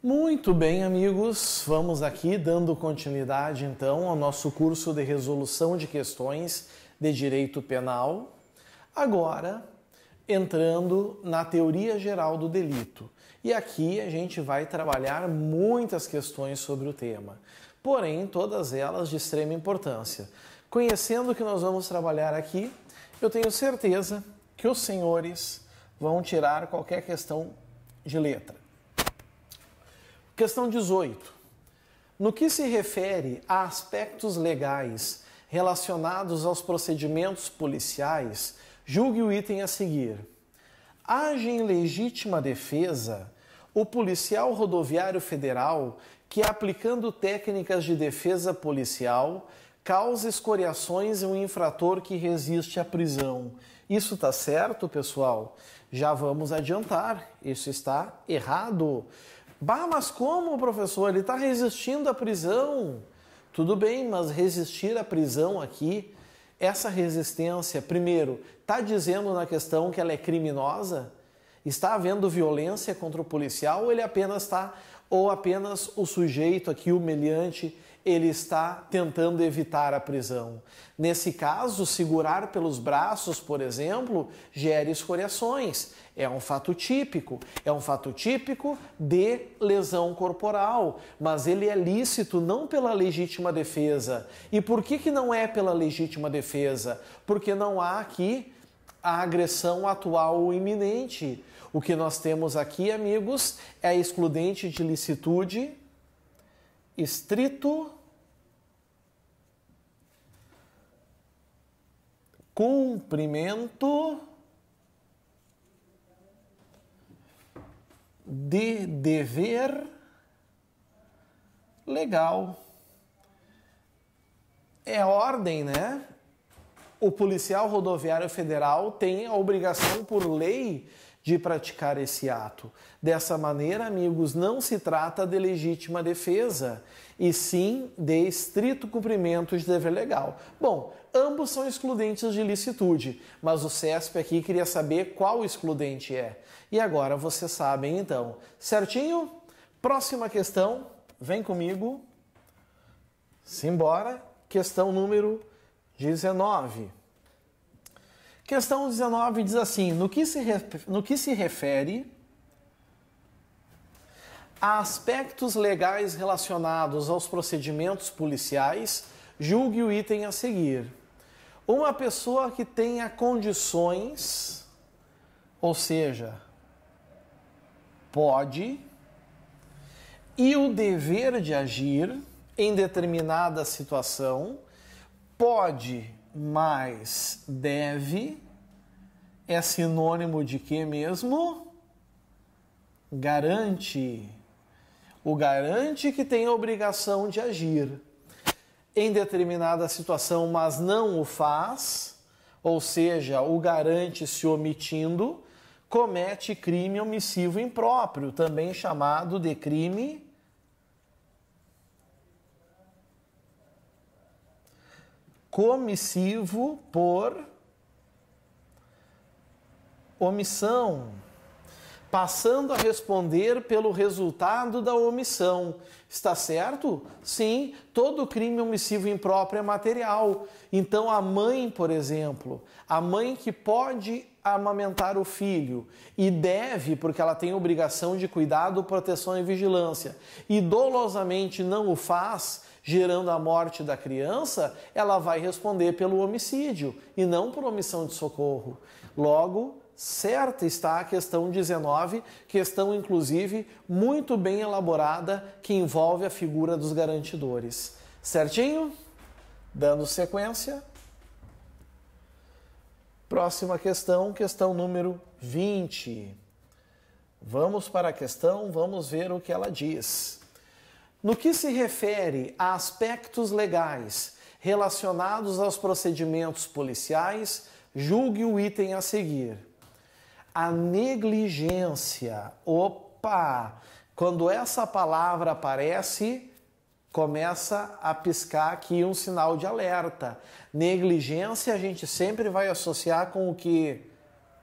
Muito bem, amigos, vamos aqui dando continuidade então ao nosso curso de resolução de questões de direito penal. Agora, entrando na teoria geral do delito. E aqui a gente vai trabalhar muitas questões sobre o tema, porém todas elas de extrema importância. Conhecendo o que nós vamos trabalhar aqui, eu tenho certeza que os senhores vão tirar qualquer questão de letra. Questão 18. No que se refere a aspectos legais relacionados aos procedimentos policiais, julgue o item a seguir. Age em legítima defesa o policial rodoviário federal que, aplicando técnicas de defesa policial, causa escoriações em um infrator que resiste à prisão. Isso está certo, pessoal? Já vamos adiantar. Isso está errado. Bah, mas como, professor? Ele está resistindo à prisão. Tudo bem, mas resistir à prisão aqui, essa resistência, primeiro, está dizendo na questão que ela é criminosa? Está havendo violência contra o policial ou ele apenas está, ou apenas o sujeito aqui, o meliante, ele está tentando evitar a prisão? Nesse caso, segurar pelos braços, por exemplo, gera escoriações. É um fato típico de lesão corporal, mas ele é lícito não pela legítima defesa. E por que não é pela legítima defesa? Porque não há aqui a agressão atual ou iminente. O que nós temos aqui, amigos, é a excludente de licitude, estrito cumprimento de dever legal. É ordem, né? O policial rodoviário federal tem a obrigação por lei de praticar esse ato. Dessa maneira, amigos, não se trata de legítima defesa, e sim de estrito cumprimento de dever legal. Bom, ambos são excludentes de licitude, mas o CESP aqui queria saber qual excludente é. E agora vocês sabem então. Certinho? Próxima questão, vem comigo. Simbora. Questão número 19. Questão 19 diz assim: no que se refere a aspectos legais relacionados aos procedimentos policiais, julgue o item a seguir. Uma pessoa que tenha condições, ou seja, pode, e o dever de agir em determinada situação, pode, mas deve, é sinônimo de quê mesmo? Garante. O garante que tem a obrigação de agir em determinada situação, mas não o faz, ou seja, o garante se omitindo, comete crime omissivo impróprio, também chamado de crime comissivo por omissão, passando a responder pelo resultado da omissão. Está certo? Sim, todo crime omissivo impróprio é material. Então a mãe, por exemplo, a mãe que pode amamentar o filho e deve, porque ela tem obrigação de cuidado, proteção e vigilância, e dolosamente não o faz, gerando a morte da criança, ela vai responder pelo homicídio e não por omissão de socorro. Logo, certa está a questão 19, questão inclusive muito bem elaborada que envolve a figura dos garantidores. Certinho? Dando sequência. Próxima questão, questão número 20. Vamos para a questão, vamos ver o que ela diz. No que se refere a aspectos legais relacionados aos procedimentos policiais, julgue o item a seguir. A negligência. Opa! Quando essa palavra aparece, começa a piscar aqui um sinal de alerta. Negligência a gente sempre vai associar com o que?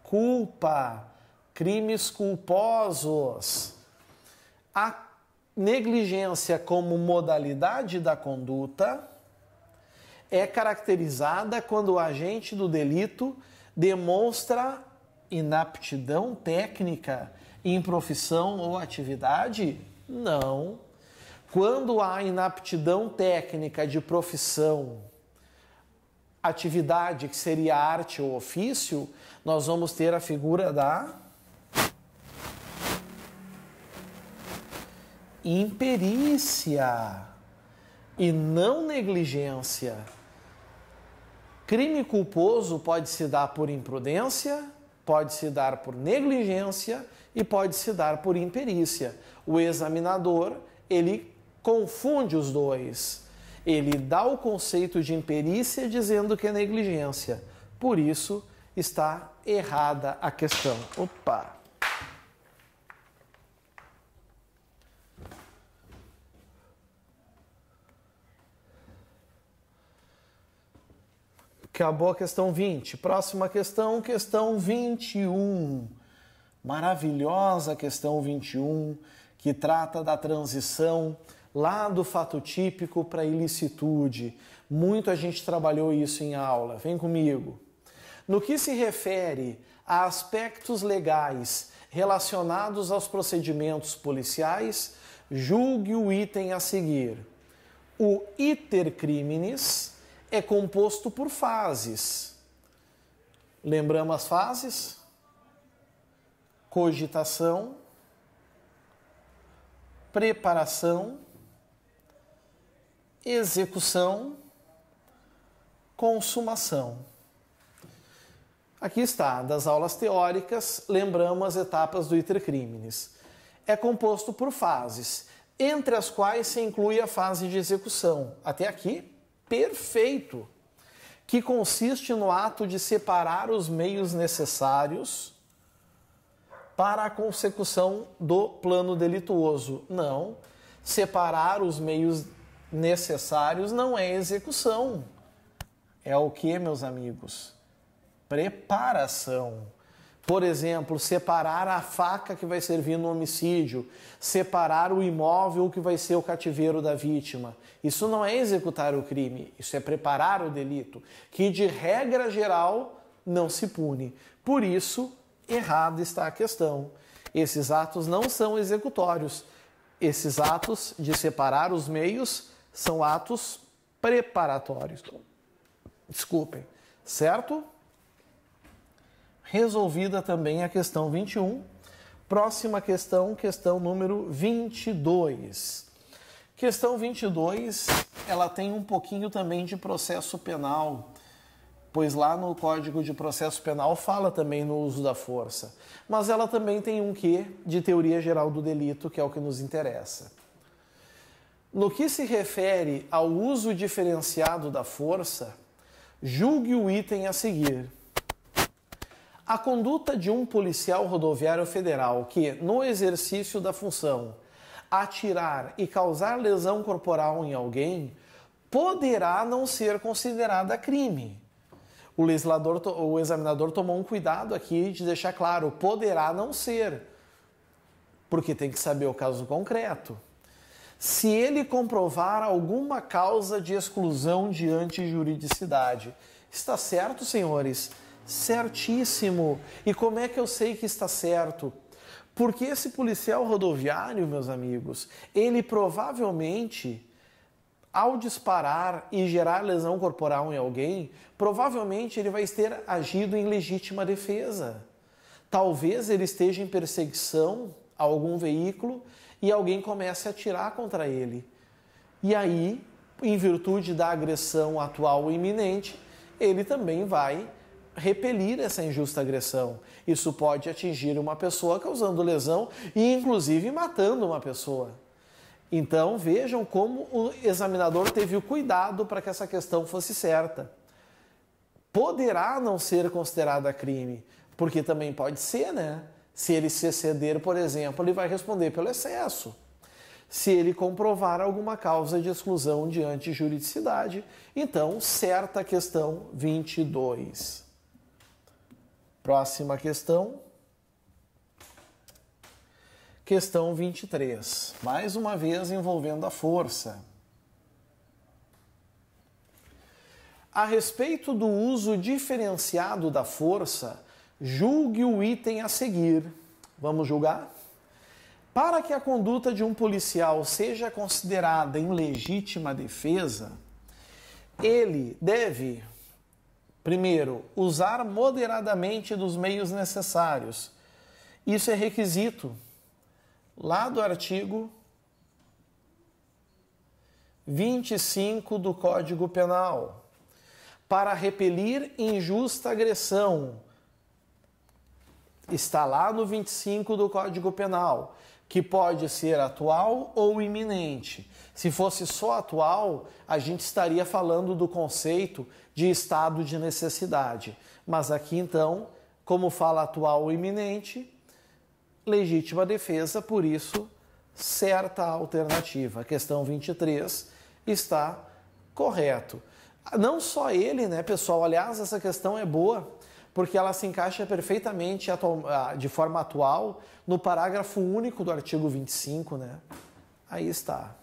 Culpa, crimes culposos. A negligência como modalidade da conduta é caracterizada quando o agente do delito demonstra inaptidão técnica em profissão ou atividade? Não. Quando há inaptidão técnica de profissão, atividade que seria arte ou ofício, nós vamos ter a figura da imperícia e não negligência. Crime culposo pode se dar por imprudência, pode se dar por negligência e pode se dar por imperícia. O examinador, ele confunde os dois. Ele dá o conceito de imperícia dizendo que é negligência. Por isso, está errada a questão. Opa! Acabou a questão 20. Próxima questão, questão 21. Maravilhosa questão 21, que trata da transição lá do fato típico para a ilicitude. Muito a gente trabalhou isso em aula. Vem comigo. No que se refere a aspectos legais relacionados aos procedimentos policiais, julgue o item a seguir. O iter criminis é composto por fases. Lembramos as fases? Cogitação, preparação, execução, consumação. Aqui está, das aulas teóricas, lembramos as etapas do iter criminis. É composto por fases, entre as quais se inclui a fase de execução. Até aqui, perfeito, que consiste no ato de separar os meios necessários para a consecução do plano delituoso. Não, separar os meios necessários não é execução. É o que, meus amigos? Preparação. Por exemplo, separar a faca que vai servir no homicídio, separar o imóvel que vai ser o cativeiro da vítima. Isso não é executar o crime, isso é preparar o delito, que de regra geral não se pune. Por isso, errada está a questão. Esses atos não são executórios. Esses atos de separar os meios são atos preparatórios. Desculpem, certo? Resolvida também a questão 21. Próxima questão, questão número 22. Questão 22, ela tem um pouquinho também de processo penal, pois lá no Código de Processo Penal fala também no uso da força. Mas ela também tem um quê de teoria geral do delito, que é o que nos interessa. No que se refere ao uso diferenciado da força, julgue o item a seguir. A conduta de um policial rodoviário federal que, no exercício da função, atirar e causar lesão corporal em alguém, poderá não ser considerada crime. O examinador tomou um cuidado aqui de deixar claro, poderá não ser, porque tem que saber o caso concreto. Se ele comprovar alguma causa de exclusão de antijuridicidade. Está certo, senhores? Certíssimo. E como é que eu sei que está certo? Porque esse policial rodoviário, meus amigos, ele provavelmente, ao disparar e gerar lesão corporal em alguém, provavelmente ele vai ter agido em legítima defesa. Talvez ele esteja em perseguição a algum veículo e alguém comece a atirar contra ele. E aí, em virtude da agressão atual e iminente, ele também vai repelir essa injusta agressão. Isso pode atingir uma pessoa causando lesão e inclusive matando uma pessoa. Então vejam como o examinador teve o cuidado para que essa questão fosse certa. Poderá não ser considerada crime, porque também pode ser, né? Se ele se exceder, por exemplo, ele vai responder pelo excesso. Se ele comprovar alguma causa de exclusão de antijuridicidade, então certa a questão 22. Próxima questão. Questão 23, mais uma vez envolvendo a força. A respeito do uso diferenciado da força, julgue o item a seguir. Vamos julgar? Para que a conduta de um policial seja considerada em legítima defesa, ele deve, primeiro, usar moderadamente dos meios necessários. Isso é requisito lá do artigo 25 do Código Penal. Para repelir injusta agressão, está lá no 25 do Código Penal, que pode ser atual ou iminente. Se fosse só atual, a gente estaria falando do conceito de estado de necessidade. Mas aqui, então, como fala atual ou iminente, legítima defesa, por isso, certa alternativa. A questão 23 está correto. Não só ele, né, pessoal? Aliás, essa questão é boa, porque ela se encaixa perfeitamente de forma atual no parágrafo único do artigo 25, né? Aí está.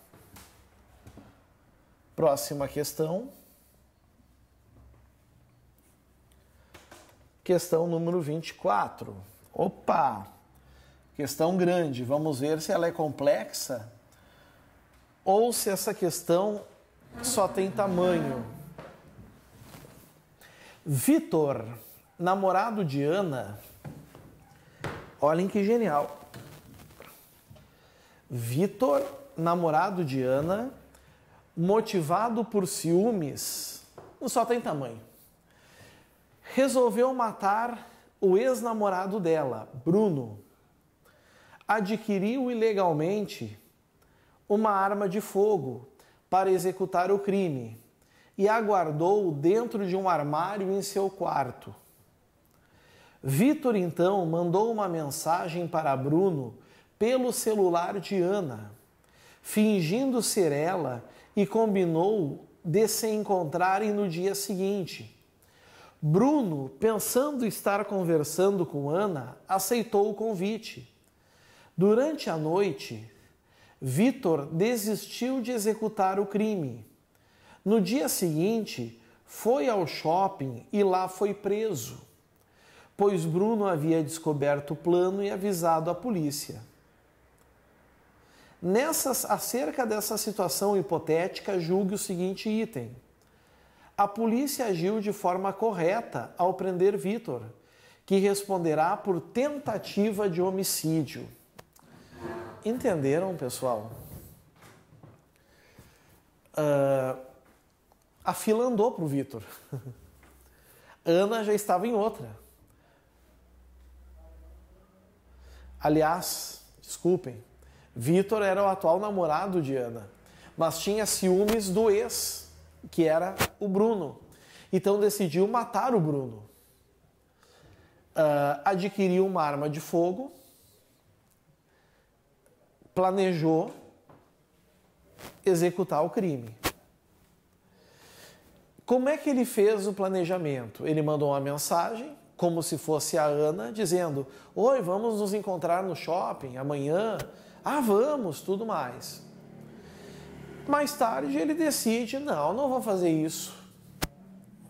Próxima questão. Questão número 24. Opa! Questão grande. Vamos ver se ela é complexa ou se essa questão só tem tamanho. Vitor, namorado de Ana, olhem que genial. Vitor, namorado de Ana, motivado por ciúmes, não só tem tamanho, resolveu matar o ex-namorado dela, Bruno. Adquiriu ilegalmente uma arma de fogo para executar o crime e a guardou dentro de um armário em seu quarto. Vitor, então, mandou uma mensagem para Bruno pelo celular de Ana, fingindo ser ela, e combinou de se encontrarem no dia seguinte. Bruno, pensando estar conversando com Ana, aceitou o convite. Durante a noite, Vitor desistiu de executar o crime. No dia seguinte, foi ao shopping e lá foi preso, pois Bruno havia descoberto o plano e avisado a polícia. Acerca dessa situação hipotética, julgue o seguinte item. A polícia agiu de forma correta ao prender Vitor, que responderá por tentativa de homicídio. Entenderam, pessoal? A fila andou para o Vitor. Ana já estava em outra. Aliás, desculpem, Vitor era o atual namorado de Ana, mas tinha ciúmes do ex, que era o Bruno. Então decidiu matar o Bruno. Adquiriu uma arma de fogo, planejou executar o crime. Como é que ele fez o planejamento? Ele mandou uma mensagem, como se fosse a Ana, dizendo: oi, vamos nos encontrar no shopping amanhã? Ah, vamos, tudo mais. Mais tarde ele decide: não vou fazer isso.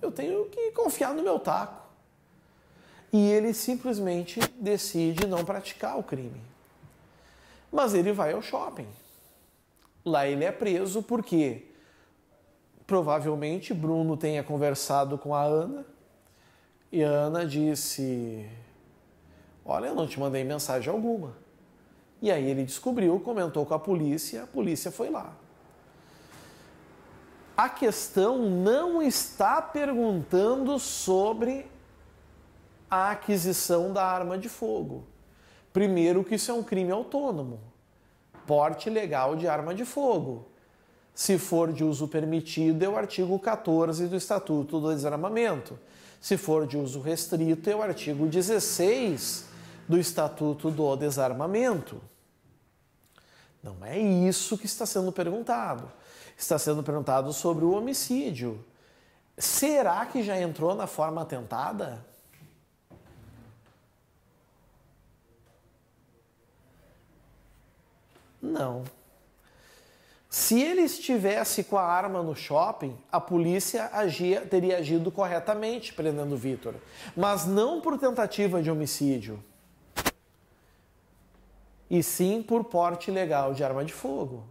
Eu tenho que confiar no meu taco. E ele simplesmente decide não praticar o crime. Mas ele vai ao shopping. Lá ele é preso porque provavelmente Bruno tenha conversado com a Ana e a Ana disse: olha, eu não te mandei mensagem alguma. E aí ele descobriu, comentou com a polícia foi lá. A questão não está perguntando sobre a aquisição da arma de fogo. Primeiro que isso é um crime autônomo. Porte ilegal de arma de fogo. Se for de uso permitido, é o artigo 14 do Estatuto do Desarmamento. Se for de uso restrito, é o artigo 16 do Estatuto do Desarmamento. Não é isso que está sendo perguntado. Está sendo perguntado sobre o homicídio. Será que já entrou na forma atentada? Não. Se ele estivesse com a arma no shopping, a polícia teria agido corretamente prendendo o Vitor, mas não por tentativa de homicídio, e sim por porte ilegal de arma de fogo.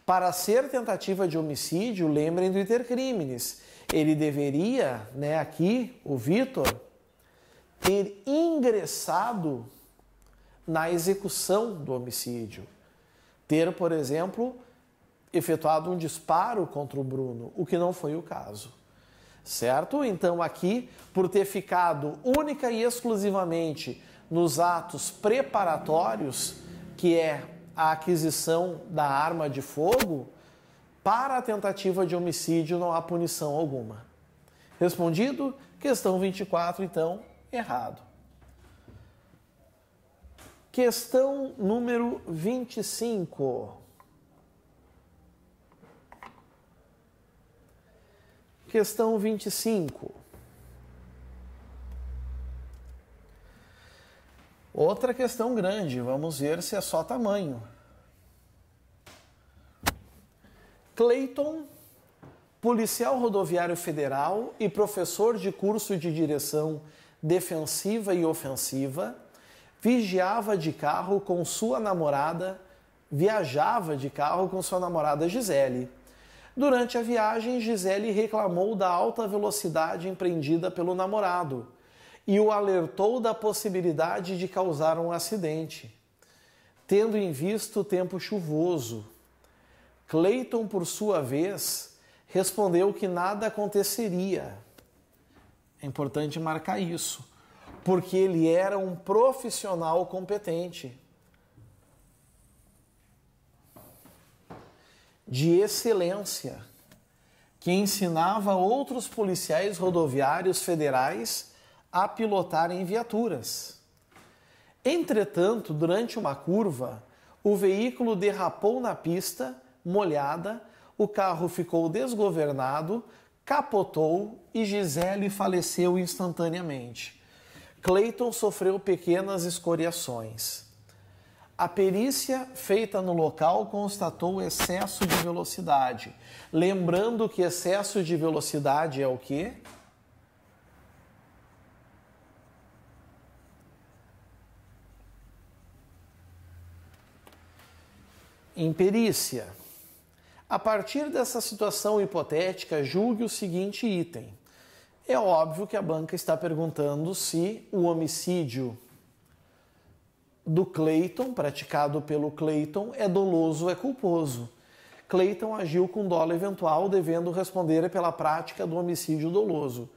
Para ser tentativa de homicídio, lembrem do iter criminis. Ele deveria, aqui, o Vitor, ter ingressado na execução do homicídio. Ter, por exemplo, efetuado um disparo contra o Bruno, o que não foi o caso. Certo? Então aqui, por ter ficado única e exclusivamente nos atos preparatórios, que é a aquisição da arma de fogo, para a tentativa de homicídio não há punição alguma. Respondido? Questão 24, então, errado. Questão número 25. Questão 25. Outra questão grande, vamos ver se é só tamanho. Cleiton, policial rodoviário federal e professor de curso de direção defensiva e ofensiva, viajava de carro com sua namorada Gisele. Durante a viagem, Gisele reclamou da alta velocidade empreendida pelo namorado e o alertou da possibilidade de causar um acidente, tendo em vista o tempo chuvoso. Cleiton, por sua vez, respondeu que nada aconteceria. É importante marcar isso, porque ele era um profissional competente, de excelência, que ensinava outros policiais rodoviários federais a pilotarem viaturas. Entretanto, durante uma curva, o veículo derrapou na pista, molhada, o carro ficou desgovernado, capotou e Gisele faleceu instantaneamente. Cleiton sofreu pequenas escoriações. A perícia feita no local constatou excesso de velocidade. Lembrando que excesso de velocidade é o quê? Imperícia. A partir dessa situação hipotética, julgue o seguinte item. É óbvio que a banca está perguntando se o homicídio do Cleiton, praticado pelo Cleiton, é doloso ou é culposo. Cleiton agiu com dolo eventual, devendo responder pela prática do homicídio doloso.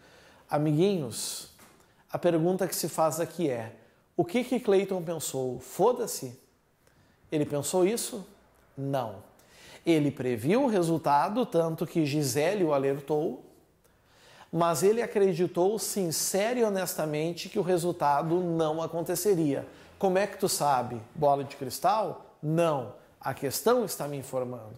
Amiguinhos, a pergunta que se faz aqui é: o que Cleiton pensou? Foda-se? Ele pensou isso? Não. Ele previu o resultado, tanto que Gisele o alertou, mas ele acreditou sincero e honestamente que o resultado não aconteceria. Como é que tu sabe? Bola de cristal? Não. A questão está me informando.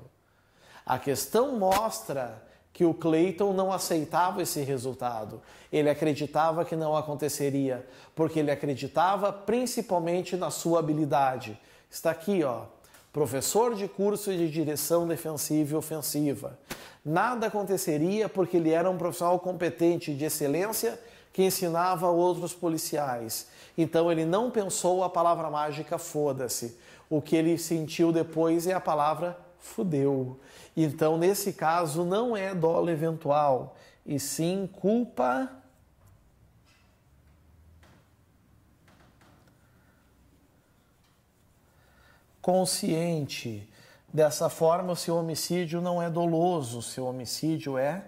A questão mostra que o Cleiton não aceitava esse resultado. Ele acreditava que não aconteceria, porque ele acreditava principalmente na sua habilidade. Está aqui, ó. Professor de curso de direção defensiva e ofensiva. Nada aconteceria porque ele era um profissional competente de excelência que ensinava a outros policiais. Então ele não pensou a palavra mágica foda-se. O que ele sentiu depois é a palavra fudeu. Então nesse caso não é dolo eventual, e sim culpa consciente. Dessa forma, o seu homicídio não é doloso, o seu homicídio é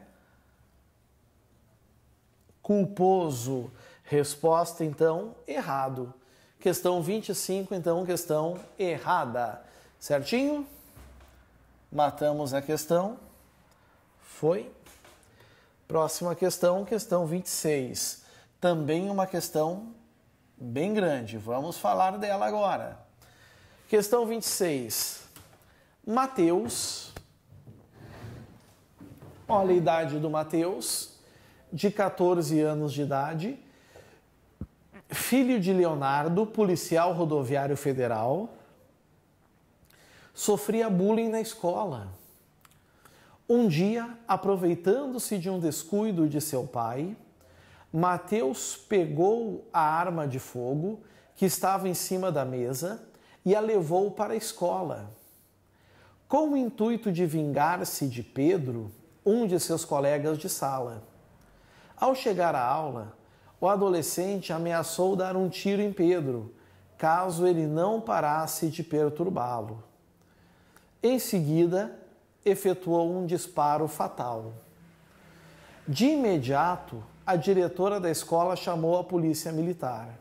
culposo. Resposta, então, errado. Questão 25, então, questão errada. Certinho? Matamos a questão. Foi. Próxima questão, questão 26. Também uma questão bem grande. Vamos falar dela agora. Questão 26. Mateus, olha a idade do Mateus, de 14 anos de idade, filho de Leonardo, policial rodoviário federal, sofria bullying na escola. Um dia, aproveitando-se de um descuido de seu pai, Mateus pegou a arma de fogo que estava em cima da mesa e a levou para a escola. Com o intuito de vingar-se de Pedro, um de seus colegas de sala. Ao chegar à aula, o adolescente ameaçou dar um tiro em Pedro, caso ele não parasse de perturbá-lo. Em seguida, efetuou um disparo fatal. De imediato, a diretora da escola chamou a polícia militar.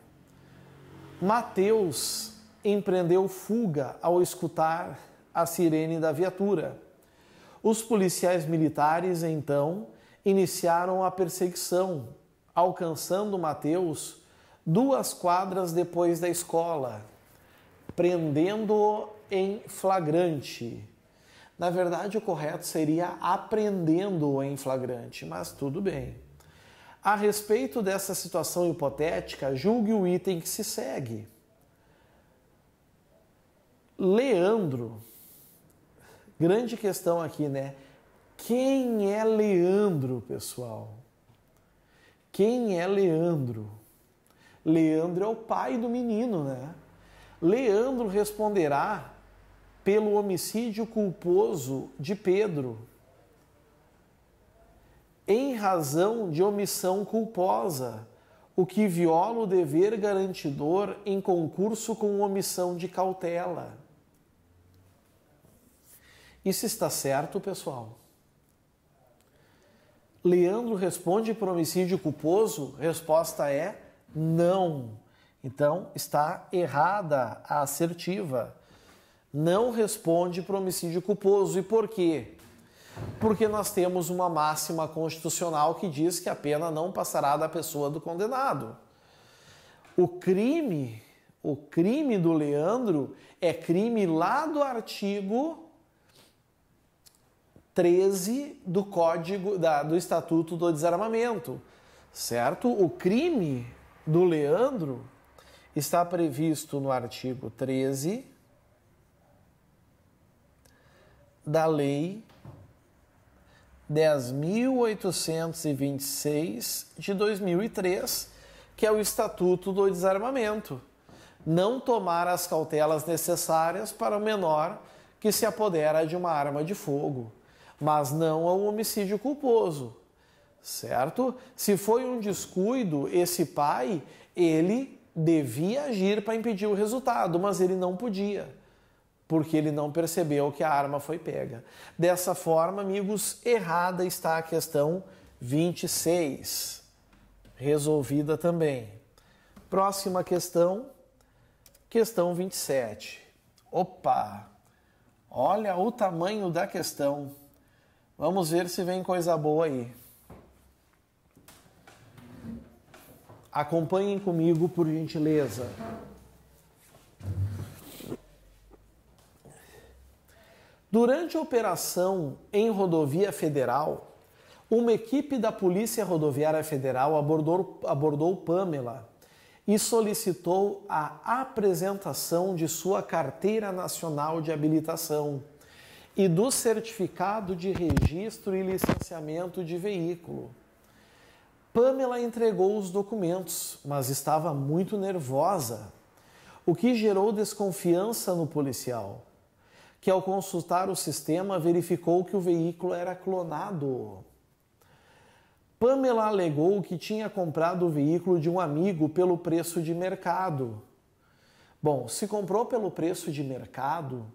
Mateus empreendeu fuga ao escutar a sirene da viatura. Os policiais militares, então, iniciaram a perseguição, alcançando Mateus 2 quadras depois da escola, prendendo-o em flagrante. Na verdade, o correto seria apreendendo-o em flagrante, mas tudo bem. A respeito dessa situação hipotética, julgue o item que se segue. Leandro, grande questão aqui, né? Quem é Leandro, pessoal? Quem é Leandro? Leandro é o pai do menino, né? Leandro responderá pelo homicídio culposo de Pedro, em razão de omissão culposa, o que viola o dever garantidor em concurso com omissão de cautela. Isso está certo, pessoal? Leandro responde por homicídio culposo? Resposta é não. Então, está errada a assertiva. Não responde por homicídio culposo. E por quê? Porque nós temos uma máxima constitucional que diz que a pena não passará da pessoa do condenado. O crime do Leandro é crime lá do artigo 13 do Código do Estatuto do Desarmamento, certo? O crime do Leandro está previsto no artigo 13 da Lei 10.826 de 2003, que é o Estatuto do Desarmamento. Não tomar as cautelas necessárias para o menor que se apodera de uma arma de fogo, mas não ao homicídio culposo, certo? Se foi um descuido, esse pai, ele devia agir para impedir o resultado, mas ele não podia, porque ele não percebeu que a arma foi pega. Dessa forma, amigos, errada está a questão 26, resolvida também. Próxima questão, questão 27. Opa! Olha o tamanho da questão. Vamos ver se vem coisa boa aí. Acompanhem comigo, por gentileza. Durante a operação em rodovia federal, uma equipe da Polícia Rodoviária Federal abordou Pamela e solicitou a apresentação de sua carteira nacional de habilitação e do certificado de registro e licenciamento de veículo. Pamela entregou os documentos, mas estava muito nervosa, o que gerou desconfiança no policial, que ao consultar o sistema verificou que o veículo era clonado. Pamela alegou que tinha comprado o veículo de um amigo pelo preço de mercado. Bom, se comprou pelo preço de mercado,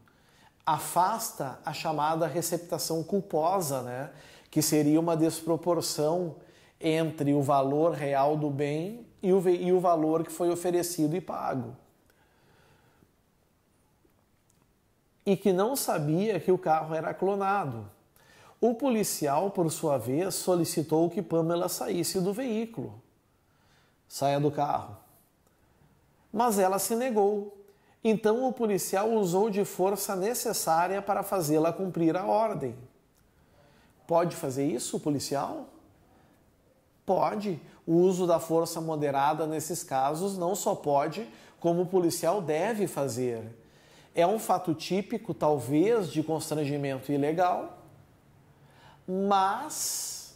afasta a chamada receptação culposa, né? Que seria uma desproporção entre o valor real do bem e o valor que foi oferecido e pago. E que não sabia que o carro era clonado. O policial, por sua vez, solicitou que Pamela saísse do veículo. Saia do carro. Mas ela se negou. Então o policial usou de força necessária para fazê-la cumprir a ordem. Pode fazer isso, o policial? Pode. O uso da força moderada nesses casos não só pode, como o policial deve fazer. É um fato típico, talvez, de constrangimento ilegal, mas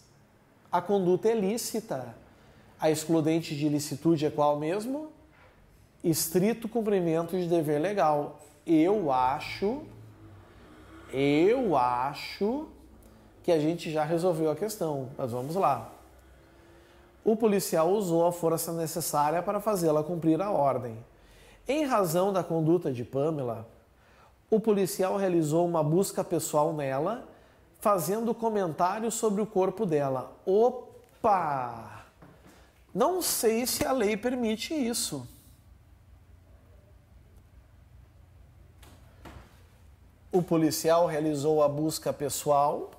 a conduta é lícita. A excludente de ilicitude é qual mesmo? Estrito cumprimento de dever legal. Eu acho que a gente já resolveu a questão, mas vamos lá. O policial usou a força necessária para fazê-la cumprir a ordem. Em razão da conduta de Pamela, o policial realizou uma busca pessoal nela, fazendo comentários sobre o corpo dela. Opa! Não sei se a lei permite isso. O policial realizou a busca pessoal.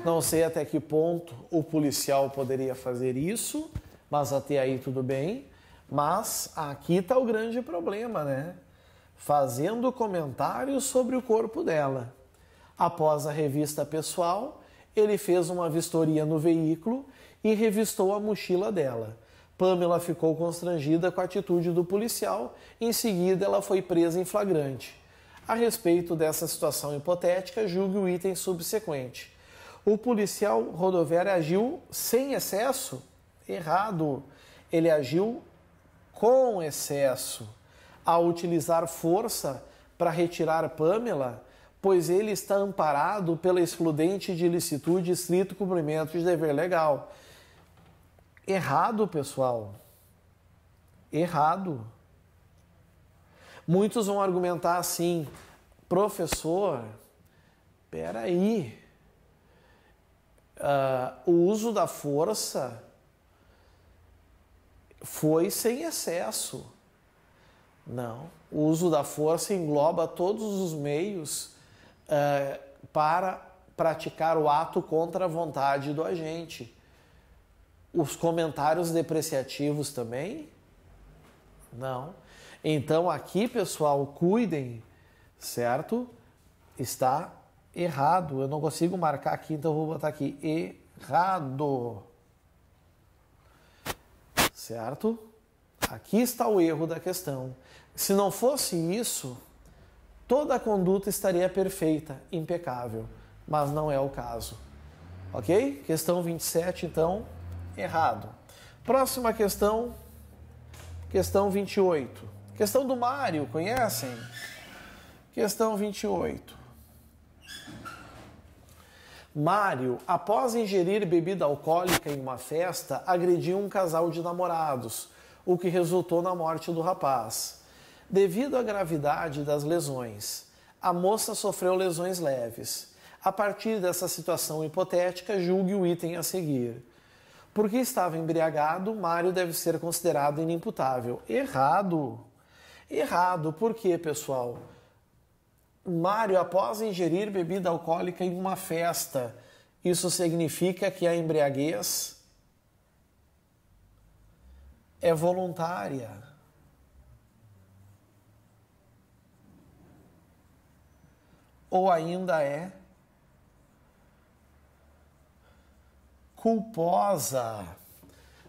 Não sei até que ponto o policial poderia fazer isso, mas até aí tudo bem. Mas aqui está o grande problema, né? Fazendo comentários sobre o corpo dela. Após a revista pessoal, ele fez uma vistoria no veículo e revistou a mochila dela. Pamela ficou constrangida com a atitude do policial. Em seguida, ela foi presa em flagrante. A respeito dessa situação hipotética, julgue o item subsequente. O policial rodoviário agiu sem excesso? Errado. Ele agiu com excesso ao utilizar força para retirar Pamela, pois ele está amparado pela excludente de ilicitude e estrito cumprimento de dever legal. Errado, pessoal. Errado. Muitos vão argumentar assim, professor, peraí, o uso da força foi sem excesso. Não, o uso da força engloba todos os meios para praticar o ato contra a vontade do agente. Os comentários depreciativos também? Não. Então aqui, pessoal, cuidem, certo? Está errado. Eu não consigo marcar aqui, então eu vou botar aqui errado. Certo? Aqui está o erro da questão. Se não fosse isso, toda a conduta estaria perfeita, impecável, mas não é o caso. Ok? Questão 27, então, errado. Próxima questão, questão 28. Questão do Mário, conhecem? Questão 28. Mário, após ingerir bebida alcoólica em uma festa, agrediu um casal de namorados, o que resultou na morte do rapaz. Devido à gravidade das lesões, a moça sofreu lesões leves. A partir dessa situação hipotética, julgue o item a seguir. Porque estava embriagado, Mário deve ser considerado inimputável. Errado. Errado. Por quê, pessoal? Mário, após ingerir bebida alcoólica em uma festa, isso significa que a embriaguez é voluntária. Ou ainda é culposa.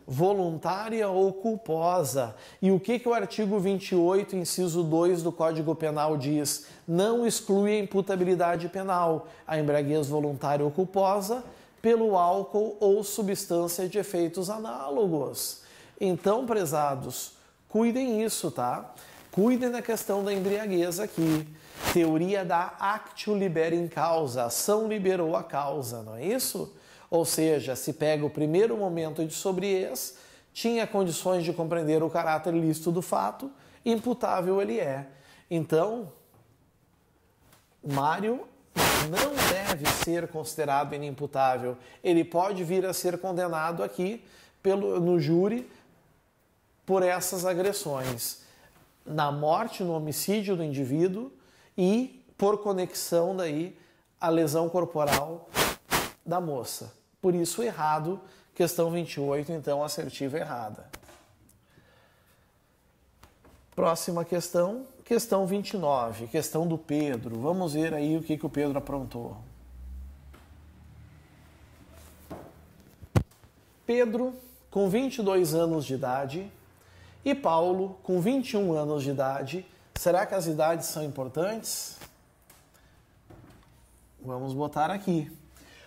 Voluntária ou culposa. E o que o artigo 28, inciso 2 do Código Penal diz? Não exclui a imputabilidade penal, a embriaguez voluntária ou culposa, pelo álcool ou substância de efeitos análogos. Então, prezados, cuidem isso, tá? Cuidem da questão da embriaguez aqui. Teoria da actio liberem causa, ação liberou a causa, não é isso? Ou seja, se pega o primeiro momento de sobriez, tinha condições de compreender o caráter lícito do fato, imputável ele é. Então, Mário não deve ser considerado inimputável. Ele pode vir a ser condenado aqui no júri por essas agressões. Na morte, no homicídio do indivíduo e por conexão daí a lesão corporal da moça. Por isso, errado, questão 28, então, assertiva errada. Próxima questão, questão 29, questão do Pedro. Vamos ver aí o que o Pedro aprontou. Pedro, com 22 anos de idade, e Paulo, com 21 anos de idade, Será que as idades são importantes? Vamos botar aqui.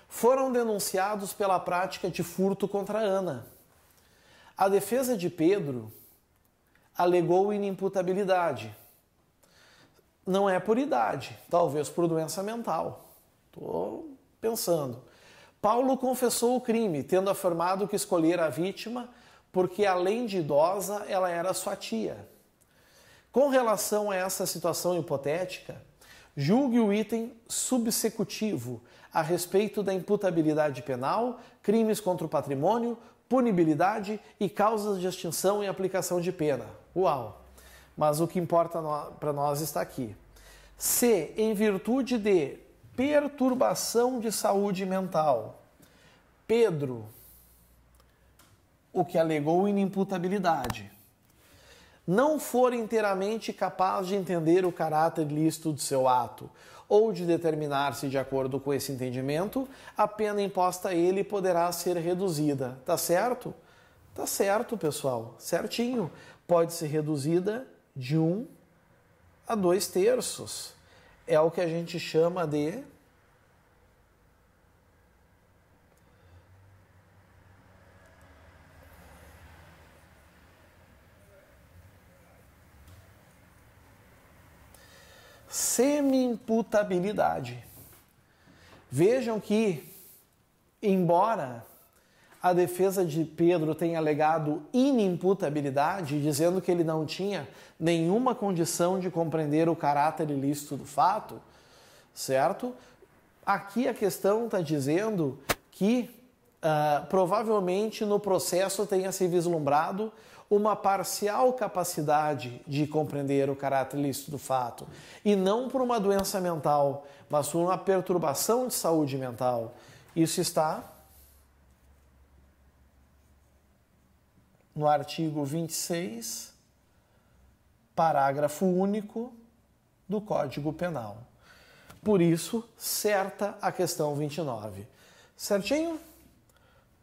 Foram denunciados pela prática de furto contra Ana. A defesa de Pedro alegou inimputabilidade. Não é por idade, talvez por doença mental. Estou pensando. Paulo confessou o crime, tendo afirmado que escolhera a vítima porque, além de idosa, ela era sua tia. Com relação a essa situação hipotética, julgue o item subsecutivo a respeito da imputabilidade penal, crimes contra o patrimônio, punibilidade e causas de extinção e aplicação de pena. Uau! Mas o que importa para nós está aqui. Se, em virtude de perturbação de saúde mental, Pedro, o que alegou inimputabilidade, não for inteiramente capaz de entender o caráter lícito de seu ato ou de determinar-se de acordo com esse entendimento, a pena imposta a ele poderá ser reduzida. Tá certo? Tá certo, pessoal. Certinho. Pode ser reduzida de 1 a 2/3. É o que a gente chama de semi-imputabilidade. Vejam que, embora a defesa de Pedro tenha alegado inimputabilidade, dizendo que ele não tinha nenhuma condição de compreender o caráter ilícito do fato, certo? Aqui a questão está dizendo que provavelmente no processo tenha se vislumbrado uma parcial capacidade de compreender o caráter ilícito do fato, e não por uma doença mental, mas por uma perturbação de saúde mental. Isso está no artigo 26, parágrafo único do Código Penal. Por isso, certa a questão 29. Certinho?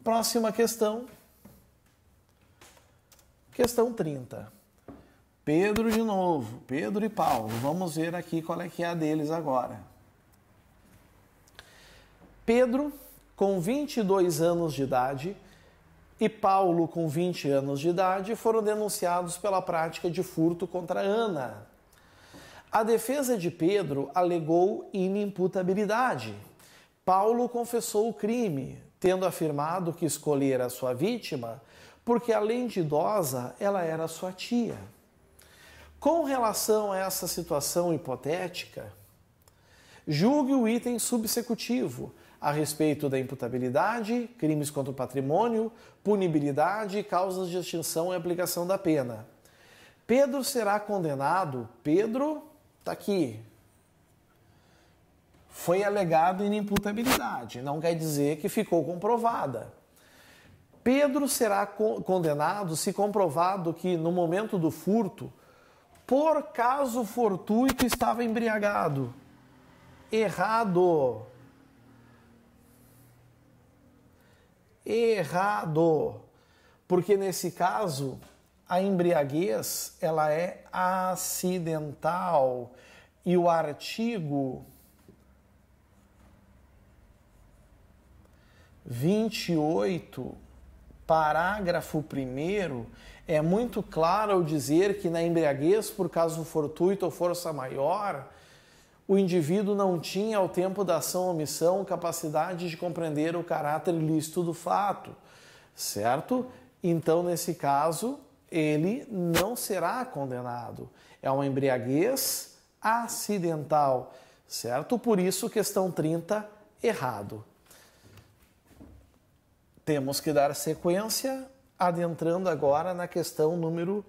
Próxima questão. Questão 30. Pedro de novo, Pedro e Paulo. Vamos ver aqui qual é que é a deles agora. Pedro, com 22 anos de idade, e Paulo, com 20 anos de idade, foram denunciados pela prática de furto contra Ana. A defesa de Pedro alegou inimputabilidade. Paulo confessou o crime, tendo afirmado que escolhera a sua vítima porque, além de idosa, ela era sua tia. Com relação a essa situação hipotética, julgue o item subsecutivo a respeito da imputabilidade, crimes contra o patrimônio, punibilidade, causas de extinção e aplicação da pena. Pedro será condenado. Pedro está aqui. Foi alegado inimputabilidade, não quer dizer que ficou comprovada. Pedro será condenado se comprovado que, no momento do furto, por caso fortuito, estava embriagado. Errado. Errado. Porque, nesse caso, a embriaguez ela é acidental. E o artigo 28, parágrafo 1º, é muito claro ao dizer que na embriaguez por caso fortuito ou força maior, o indivíduo não tinha, ao tempo da ação ou omissão, capacidade de compreender o caráter ilícito do fato, certo? Então, nesse caso, ele não será condenado. É uma embriaguez acidental, certo? Por isso, questão 30, errado. Temos que dar sequência, adentrando agora na questão número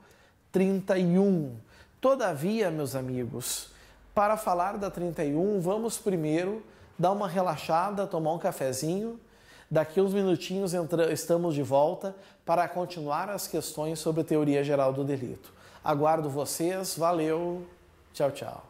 31. Todavia, meus amigos, para falar da 31, vamos primeiro dar uma relaxada, tomar um cafezinho. Daqui uns minutinhos estamos de volta para continuar as questões sobre a teoria geral do delito. Aguardo vocês, valeu, tchau, tchau.